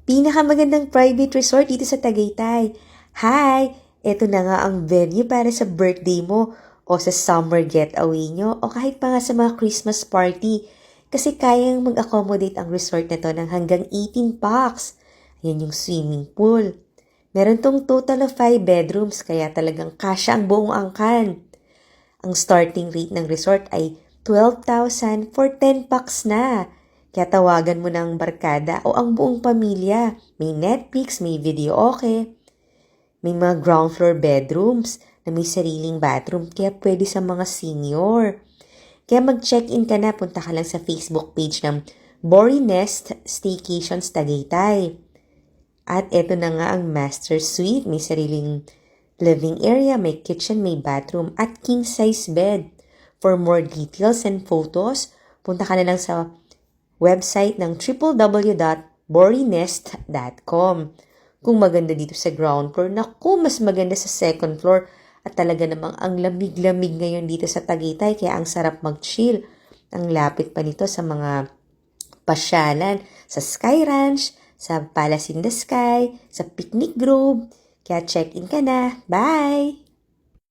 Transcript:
Pinakamagandang private resort dito sa Tagaytay. Hi! Eto na nga ang venue para sa birthday mo o sa summer getaway nyo o kahit pa nga sa mga Christmas party. Kasi kayang mag-accommodate ang resort na to ng hanggang 18 pax. Yan yung swimming pool. Meron tong total of 5 bedrooms kaya talagang kasya ang buong angkan. Ang starting rate ng resort ay 12,000 for 10 pax na. Kaya tawagan mo ng barkada o ang buong pamilya. May Netflix, may video okay. May mga ground floor bedrooms na may sariling bathroom kaya pwede sa mga senior. Kaya mag-check-in ka na, punta ka lang sa Facebook page ng Bori Nest Staycations Tagaytay. At eto na nga ang master suite, may sariling living area, may kitchen, may bathroom at king size bed. For more details and photos, punta ka na lang sa website ng www.borinest.com. Kung maganda dito sa ground floor, naku, mas maganda sa second floor. At talaga namang ang lamig-lamig ngayon dito sa Tagaytay, kaya ang sarap mag-chill. Ang lapit pa nito sa mga pasyalan, sa Sky Ranch, sa Palace in the Sky, sa Picnic Grove. Kaya check-in ka na. Bye!